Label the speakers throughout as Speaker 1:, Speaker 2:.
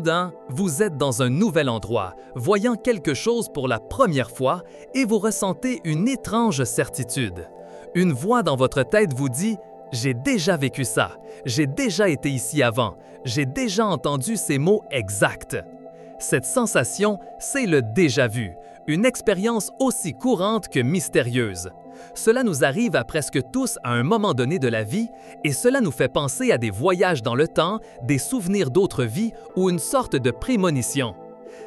Speaker 1: Soudain, vous êtes dans un nouvel endroit, voyant quelque chose pour la première fois et vous ressentez une étrange certitude. Une voix dans votre tête vous dit « J'ai déjà vécu ça, j'ai déjà été ici avant, j'ai déjà entendu ces mots exacts ». Cette sensation, c'est le déjà-vu, une expérience aussi courante que mystérieuse. Cela nous arrive à presque tous à un moment donné de la vie et cela nous fait penser à des voyages dans le temps, des souvenirs d'autres vies ou une sorte de prémonition.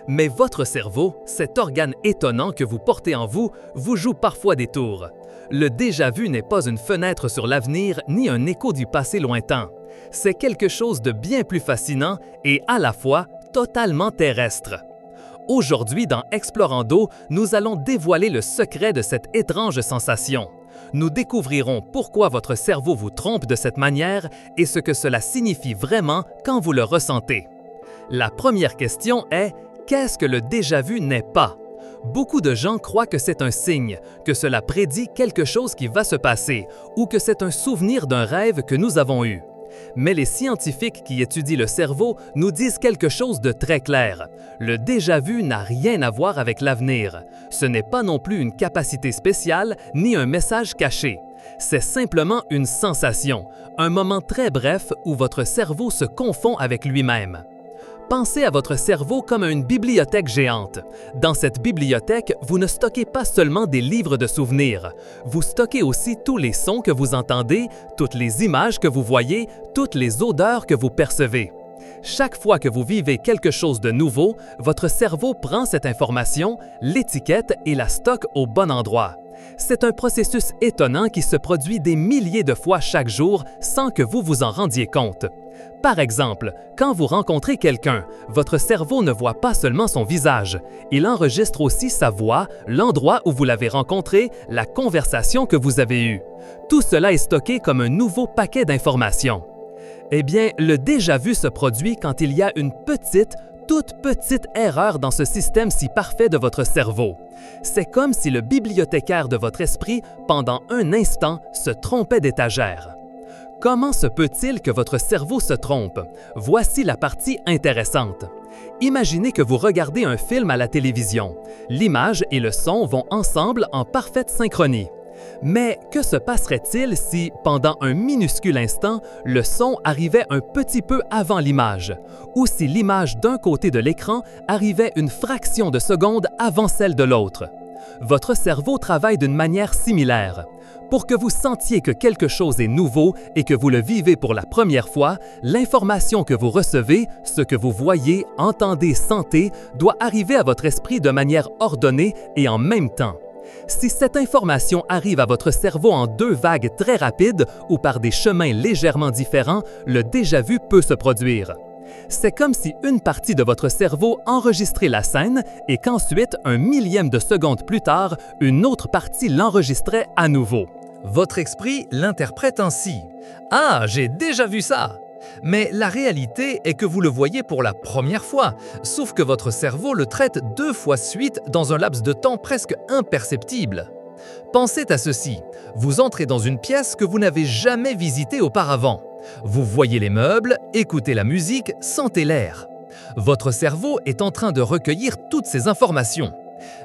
Speaker 1: Mais votre cerveau, cet organe étonnant que vous portez en vous, vous joue parfois des tours. Le déjà-vu n'est pas une fenêtre sur l'avenir ni un écho du passé lointain. C'est quelque chose de bien plus fascinant et à la fois totalement terrestre. Aujourd'hui, dans Explorando, nous allons dévoiler le secret de cette étrange sensation. Nous découvrirons pourquoi votre cerveau vous trompe de cette manière et ce que cela signifie vraiment quand vous le ressentez. La première question est « Qu'est-ce que le déjà-vu n'est pas ?» Beaucoup de gens croient que c'est un signe, que cela prédit quelque chose qui va se passer ou que c'est un souvenir d'un rêve que nous avons eu. Mais les scientifiques qui étudient le cerveau nous disent quelque chose de très clair. Le déjà-vu n'a rien à voir avec l'avenir. Ce n'est pas non plus une capacité spéciale ni un message caché. C'est simplement une sensation, un moment très bref où votre cerveau se confond avec lui-même. Pensez à votre cerveau comme à une bibliothèque géante. Dans cette bibliothèque, vous ne stockez pas seulement des livres de souvenirs. Vous stockez aussi tous les sons que vous entendez, toutes les images que vous voyez, toutes les odeurs que vous percevez. Chaque fois que vous vivez quelque chose de nouveau, votre cerveau prend cette information, l'étiquette et la stocke au bon endroit. C'est un processus étonnant qui se produit des milliers de fois chaque jour sans que vous vous en rendiez compte. Par exemple, quand vous rencontrez quelqu'un, votre cerveau ne voit pas seulement son visage, il enregistre aussi sa voix, l'endroit où vous l'avez rencontré, la conversation que vous avez eue. Tout cela est stocké comme un nouveau paquet d'informations. Eh bien, le déjà-vu se produit quand il y a une toute petite erreur dans ce système si parfait de votre cerveau. C'est comme si le bibliothécaire de votre esprit, pendant un instant, se trompait d'étagère. Comment se peut-il que votre cerveau se trompe? Voici la partie intéressante. Imaginez que vous regardez un film à la télévision. L'image et le son vont ensemble en parfaite synchronie. Mais que se passerait-il si, pendant un minuscule instant, le son arrivait un petit peu avant l'image, ou si l'image d'un côté de l'écran arrivait une fraction de seconde avant celle de l'autre? Votre cerveau travaille d'une manière similaire. Pour que vous sentiez que quelque chose est nouveau et que vous le vivez pour la première fois, l'information que vous recevez, ce que vous voyez, entendez, sentez, doit arriver à votre esprit de manière ordonnée et en même temps. Si cette information arrive à votre cerveau en deux vagues très rapides ou par des chemins légèrement différents, le déjà-vu peut se produire. C'est comme si une partie de votre cerveau enregistrait la scène et qu'ensuite, un millième de seconde plus tard, une autre partie l'enregistrait à nouveau. Votre esprit l'interprète ainsi. « Ah, j'ai déjà vu ça !» Mais la réalité est que vous le voyez pour la première fois, sauf que votre cerveau le traite 2 fois suite dans un laps de temps presque imperceptible. Pensez à ceci, vous entrez dans une pièce que vous n'avez jamais visitée auparavant. Vous voyez les meubles, écoutez la musique, sentez l'air. Votre cerveau est en train de recueillir toutes ces informations.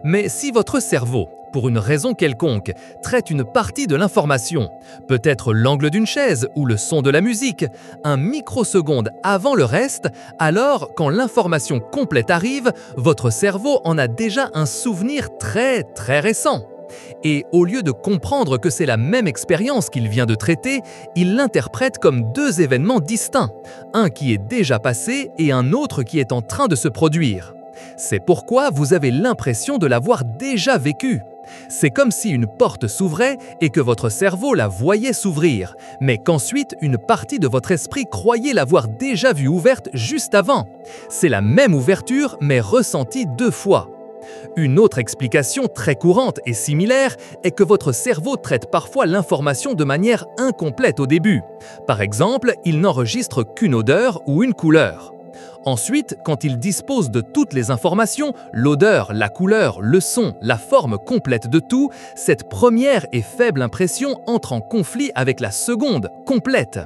Speaker 1: Mais si votre cerveau, pour une raison quelconque, traite une partie de l'information, peut-être l'angle d'une chaise ou le son de la musique, un microseconde avant le reste, alors quand l'information complète arrive, votre cerveau en a déjà un souvenir très récent. Et au lieu de comprendre que c'est la même expérience qu'il vient de traiter, il l'interprète comme 2 événements distincts, un qui est déjà passé et un autre qui est en train de se produire. C'est pourquoi vous avez l'impression de l'avoir déjà vécu. C'est comme si une porte s'ouvrait et que votre cerveau la voyait s'ouvrir, mais qu'ensuite une partie de votre esprit croyait l'avoir déjà vue ouverte juste avant. C'est la même ouverture, mais ressentie 2 fois. Une autre explication très courante et similaire est que votre cerveau traite parfois l'information de manière incomplète au début. Par exemple, il n'enregistre qu'une odeur ou une couleur. Ensuite, quand il dispose de toutes les informations, l'odeur, la couleur, le son, la forme complète de tout, cette première et faible impression entre en conflit avec la seconde, complète.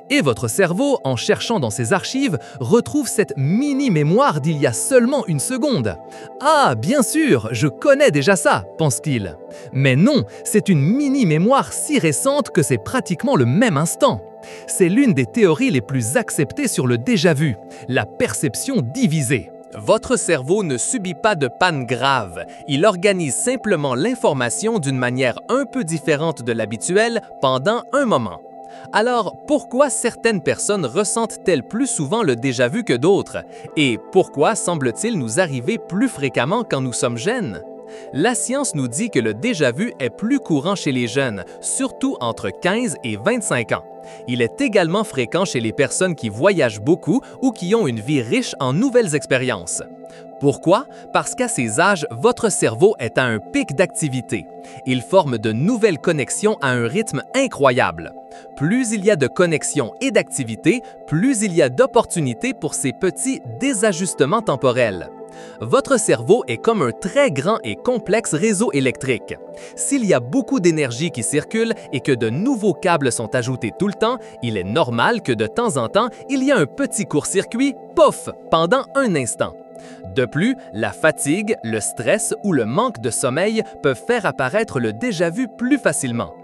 Speaker 1: Et votre cerveau, en cherchant dans ses archives, retrouve cette mini-mémoire d'il y a seulement une seconde. « Ah, bien sûr, je connais déjà ça », pense-t-il. Mais non, c'est une mini-mémoire si récente que c'est pratiquement le même instant. C'est l'une des théories les plus acceptées sur le déjà-vu, la perception divisée. Votre cerveau ne subit pas de panne grave, il organise simplement l'information d'une manière un peu différente de l'habituel pendant un moment. Alors, pourquoi certaines personnes ressentent-elles plus souvent le déjà-vu que d'autres? Et pourquoi semble-t-il nous arriver plus fréquemment quand nous sommes jeunes? La science nous dit que le déjà-vu est plus courant chez les jeunes, surtout entre 15 et 25 ans. Il est également fréquent chez les personnes qui voyagent beaucoup ou qui ont une vie riche en nouvelles expériences. Pourquoi? Parce qu'à ces âges, votre cerveau est à un pic d'activité. Il forme de nouvelles connexions à un rythme incroyable. Plus il y a de connexions et d'activités, plus il y a d'opportunités pour ces petits désajustements temporels. Votre cerveau est comme un très grand et complexe réseau électrique. S'il y a beaucoup d'énergie qui circule et que de nouveaux câbles sont ajoutés tout le temps, il est normal que de temps en temps, il y a un petit court-circuit, pof, pendant un instant. De plus, la fatigue, le stress ou le manque de sommeil peuvent faire apparaître le déjà-vu plus facilement.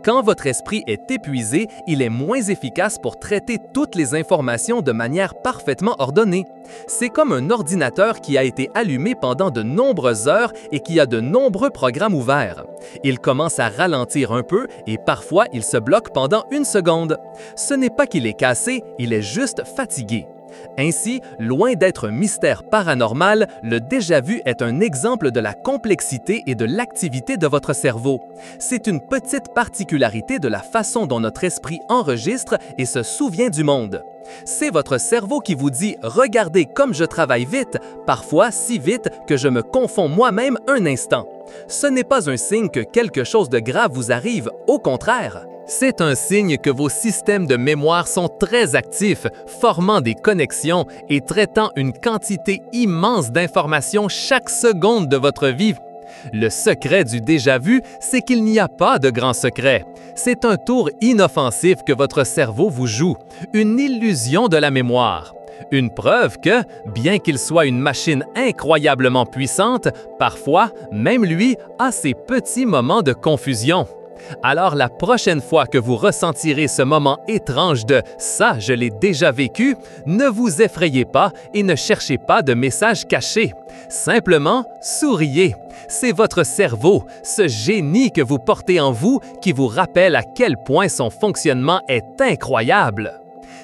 Speaker 1: Quand votre esprit est épuisé, il est moins efficace pour traiter toutes les informations de manière parfaitement ordonnée. C'est comme un ordinateur qui a été allumé pendant de nombreuses heures et qui a de nombreux programmes ouverts. Il commence à ralentir un peu et parfois il se bloque pendant une seconde. Ce n'est pas qu'il est cassé, il est juste fatigué. Ainsi, loin d'être un mystère paranormal, le déjà-vu est un exemple de la complexité et de l'activité de votre cerveau. C'est une petite particularité de la façon dont notre esprit enregistre et se souvient du monde. C'est votre cerveau qui vous dit « Regardez comme je travaille vite, parfois si vite que je me confonds moi-même un instant ». Ce n'est pas un signe que quelque chose de grave vous arrive, au contraire. C'est un signe que vos systèmes de mémoire sont très actifs, formant des connexions et traitant une quantité immense d'informations chaque seconde de votre vie. Le secret du déjà-vu, c'est qu'il n'y a pas de grand secret. C'est un tour inoffensif que votre cerveau vous joue, une illusion de la mémoire. Une preuve que, bien qu'il soit une machine incroyablement puissante, parfois, même lui a ses petits moments de confusion. Alors la prochaine fois que vous ressentirez ce moment étrange de « ça, je l'ai déjà vécu », ne vous effrayez pas et ne cherchez pas de message caché. Simplement, souriez. C'est votre cerveau, ce génie que vous portez en vous, qui vous rappelle à quel point son fonctionnement est incroyable.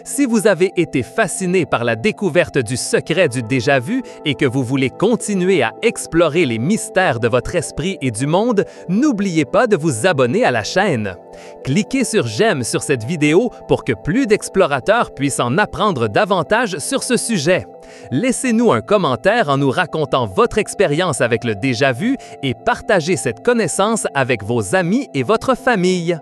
Speaker 1: Si vous avez été fasciné par la découverte du secret du déjà-vu et que vous voulez continuer à explorer les mystères de votre esprit et du monde, n'oubliez pas de vous abonner à la chaîne. Cliquez sur « J'aime » sur cette vidéo pour que plus d'explorateurs puissent en apprendre davantage sur ce sujet. Laissez-nous un commentaire en nous racontant votre expérience avec le déjà-vu et partagez cette connaissance avec vos amis et votre famille.